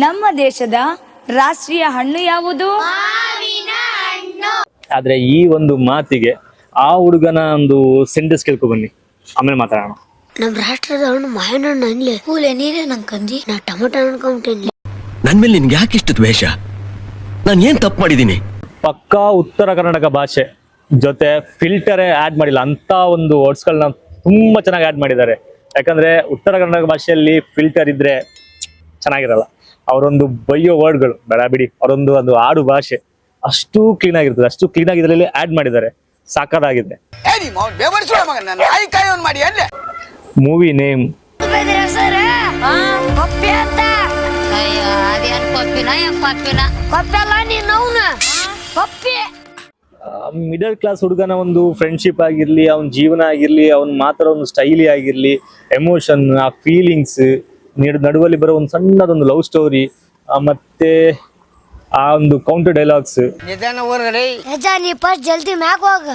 ನಮ್ಮ ದೇಶದ ರಾಷ್ಟ್ರೀಯ ಹಣ್ಣು ಯಾವುದು? ಆದ್ರೆ ಈ ಒಂದು ಮಾತಿಗೆ ಆ ಹುಡುಗನ ಒಂದು ಸೆಂಟೆನ್ಸ್ ಕೇಳ್ಕೊ ಬನ್ನಿ, ಆಮೇಲೆ ಮಾತಾಡೋಣ. ನಮ್ ರಾಷ್ಟ್ರದ ಹಣ್ಣು ಮಾವಿನ ಹಣ್ಣು ಅನ್ಲಿ ಕೂಲೆ ನೀರೇ ನಂಗಂದಿ ನಾ ಟೊಮೊಟೊ ಅನ್ಕೊಂಬಿಟ್ಟೇನಿ. ನನ್ ಮೇಲೆ ನಿನ್ಗೆ ಯಾಕೆ ಇಷ್ಟು ದ್ವೇಷ? ನಾನು ಏನ್ ತಪ್ಪು ಮಾಡಿದೀನಿ? ಪಕ್ಕಾ ಉತ್ತರ ಕರ್ನಾಟಕ ಭಾಷೆ ಜೊತೆ ಫಿಲ್ಟರೇ ಆಡ್ ಮಾಡಿಲ್ಲ ಅಂತ ಒಂದು ವರ್ಡ್ಸ್ಗಳನ್ನ ತುಂಬಾ ಚೆನ್ನಾಗಿ ಆಡ್ ಮಾಡಿದ್ದಾರೆ. ಯಾಕಂದ್ರೆ ಉತ್ತರ ಕರ್ನಾಟಕ ಭಾಷೆಯಲ್ಲಿ ಫಿಲ್ಟರ್ ಇದ್ರೆ ಚೆನ್ನಾಗಿರಲ್ಲ. ಅವರೊಂದು ಬೈಯೋ ವರ್ಡ್ಗಳು ಬೇಡ ಬಿಡಿ, ಅವರೊಂದು ಅದು ಆಡು ಭಾಷೆ ಅಷ್ಟು ಕ್ಲೀನ್ ಆಗಿರ್ತದೆ, ಅಷ್ಟು ಕ್ಲೀನ್ ಆಗಿ ಇದರಲ್ಲಿ ಆಡ್ ಮಾಡಿದ್ದಾರೆ. ಸಾಕಾಗಿದೆ. ಮೂವಿ ನೇಮ್ ಮಿಡಲ್ ಕ್ಲಾಸ್ ಹುಡುಗನ ಒಂದು ಫ್ರೆಂಡ್ಶಿಪ್ ಆಗಿರ್ಲಿ, ಅವನ ಜೀವನ ಆಗಿರ್ಲಿ, ಅವ್ನ ಮಾತಾಡೋ ಒಂದು ಸ್ಟೈಲಿ ಆಗಿರ್ಲಿ, ಎಮೋಷನ್, ಆ ಫೀಲಿಂಗ್ಸ್ ನಡುವಲ್ಲಿ ಬರೋ ಒಂದು ಸಣ್ಣದೊಂದು ಲವ್ ಸ್ಟೋರಿ, ಮತ್ತೆ ಆ ಒಂದು ಕೌಂಟರ್ ಡೈಲಾಗ್ಸ್, ನೀ ಫಸ್ಟ್ ಜಲ್ದಿ ಮ್ಯಾಗ ಹೋಗ.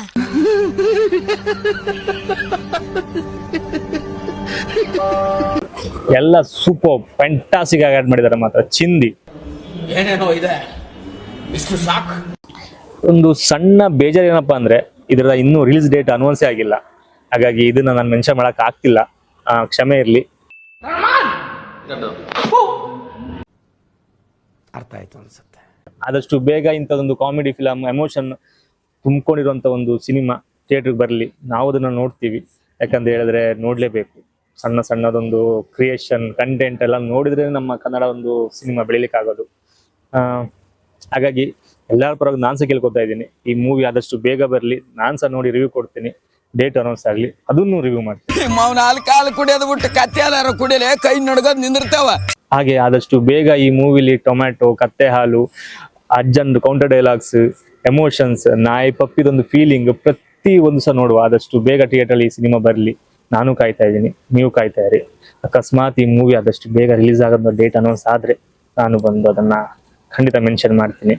ಎಲ್ಲ ಸೂಪರ್ ಫ್ಯಾಂಟಾಸ್ಟಿಕ್ ಆಗಿ ಆಡ್ ಮಾಡಿದ್ದಾರೆ. ಮಾತ್ರ ಚಿಂದಿ ಏನೇನೋ ಇದೆ, ಇಷ್ಟು ಸಾಕು. ಒಂದು ಸಣ್ಣ ಬೇಜಾರು ಏನಪ್ಪಾ ಅಂದ್ರೆ ಇದರ ಇನ್ನೂ ರಿಲೀಸ್ ಡೇಟ್ ಅನೌನ್ಸೇ ಆಗಿಲ್ಲ. ಹಾಗಾಗಿ ಇದನ್ನ ನಾನು ಮೆನ್ಷನ್ ಮಾಡಕ್ ಆಗ್ತಿಲ್ಲ, ಕ್ಷಮೆ ಇರ್ಲಿ. ಅರ್ಥ ಆಯ್ತು ಅನ್ಸುತ್ತೆ. ಆದಷ್ಟು ಬೇಗ ಇಂಥದೊಂದು ಕಾಮಿಡಿ ಫಿಲಮ್, ಎಮೋಷನ್ ತುಂಬಿಕೊಂಡಿರುವಂತ ಒಂದು ಸಿನಿಮಾ ಥಿಯೇಟರ್ಗೆ ಬರಲಿ. ನಾವು ಅದನ್ನ ನೋಡ್ತೀವಿ, ಯಾಕಂತ ಹೇಳಿದ್ರೆ ನೋಡ್ಲೇಬೇಕು. ಸಣ್ಣ ಸಣ್ಣದೊಂದು ಕ್ರಿಯೇಷನ್, ಕಂಟೆಂಟ್ ಎಲ್ಲ ನೋಡಿದ್ರೆ ನಮ್ಮ ಕನ್ನಡ ಒಂದು ಸಿನಿಮಾ ಬೆಳಿಲಿಕ್ಕಾಗೋದು. ಹಾಗಾಗಿ ಎಲ್ಲರ ಪರವಾಗಿ ನಾನು ಸಹ ಕೇಳ್ಕೊತಾ ಇದ್ದೀನಿ, ಈ ಮೂವಿ ಆದಷ್ಟು ಬೇಗ ಬರಲಿ. ನಾನು ಸಹ ನೋಡಿ ರಿವ್ಯೂ ಕೊಡ್ತೀನಿ. ಡೇಟ್ ಅನೌನ್ಸ್ ಆಗಲಿ, ಅದನ್ನು ರಿವ್ಯೂ ಮಾಡ್ತೀನಿ. ಕಾಲು ಕುಡಿಯೋದು ಬಿಟ್ಟು ಕತ್ತೆ ಹಾಲಾರ ಕುಡಿಯಲೆ ಕೈ ನಡ್ಗೋದ್ ನಿಂದಿರ್ತಾವ. ಹಾಗೆ ಆದಷ್ಟು ಬೇಗ ಈ ಮೂವಿಲಿ ಟೊಮ್ಯಾಟೊ, ಕತ್ತೆ ಹಾಲು, ಅಜ್ಜಂದು ಕೌಂಟರ್ ಡೈಲಾಗ್ಸ್, ಎಮೋಷನ್ಸ್, ನಾಯಿ ಪಪ್ಪಿದೊಂದು ಫೀಲಿಂಗ್ ಪ್ರತಿ ಒಂದು ಸಹ ನೋಡುವ. ಆದಷ್ಟು ಬೇಗ ಥಿಯೇಟರ್ ಈ ಸಿನಿಮಾ ಬರಲಿ. ನಾನು ಕಾಯ್ತಾ ಇದ್ದೀನಿ, ನೀವು ಕಾಯ್ತಾ ಇರಿ. ಅಕಸ್ಮಾತ್ ಈ ಮೂವಿ ಆದಷ್ಟು ಬೇಗ ರಿಲೀಸ್ ಆಗೋದು ಡೇಟ್ ಅನೌನ್ಸ್ ಆದ್ರೆ ನಾನು ಬಂದು ಅದನ್ನ ಖಂಡಿತ ಮೆನ್ಷನ್ ಮಾಡ್ತೀನಿ.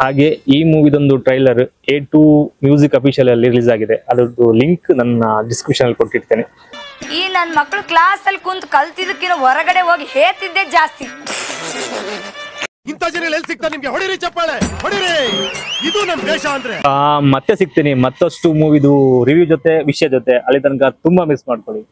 ಹಾಗೆ ಈ ಮೂವಿದೊಂದು ಟ್ರೈಲರ್ A2 ಮ್ಯೂಸಿಕ್ ಅಫಿಷಿಯಲ್ ಅಲ್ಲಿ ರಿಲೀಸ್ ಆಗಿದೆ. ಅದರದ್ದು ಲಿಂಕ್ ನನ್ನ ಡಿಸ್ಕ್ರಿಪ್ಷನ್ ಅಲ್ಲಿ ಕೊಟ್ಟಿರ್ತೇನೆ. ಈ ನನ್ನ ಮಕ್ಕಳು ಕ್ಲಾಸ್ ಅಲ್ಲಿ ಕುಂತು ಕಲ್ತಿದ್ದಕ್ಕಿಂತ ಹೊರಗಡೆ ಹೋಗಿ ಹೇತಿದ್ದೆ ಜಾಸ್ತಿ. ಇಂಥ ಜನ ಎಲ್ಲಿ ಸಿಗ್ತಾರೆ ನಿಮ್ಗೆ? ಹೊಡಿರಿ ಚಪ್ಪಾಳೆ, ಹೊಡಿರಿ. ಇದು ನಮ್ ದೇಶ ಅಂದ್ರೆ. ಮತ್ತೆ ಸಿಗ್ತೀನಿ ಮತ್ತಷ್ಟು ಮೂವಿದು ರಿವ್ಯೂ ಜೊತೆ, ವಿಷಯ ಜೊತೆ. ಅಲ್ಲಿ ತನಕ ತುಂಬಾ ಮಿಸ್ ಮಾಡ್ಕೊಳ್ಳಿ.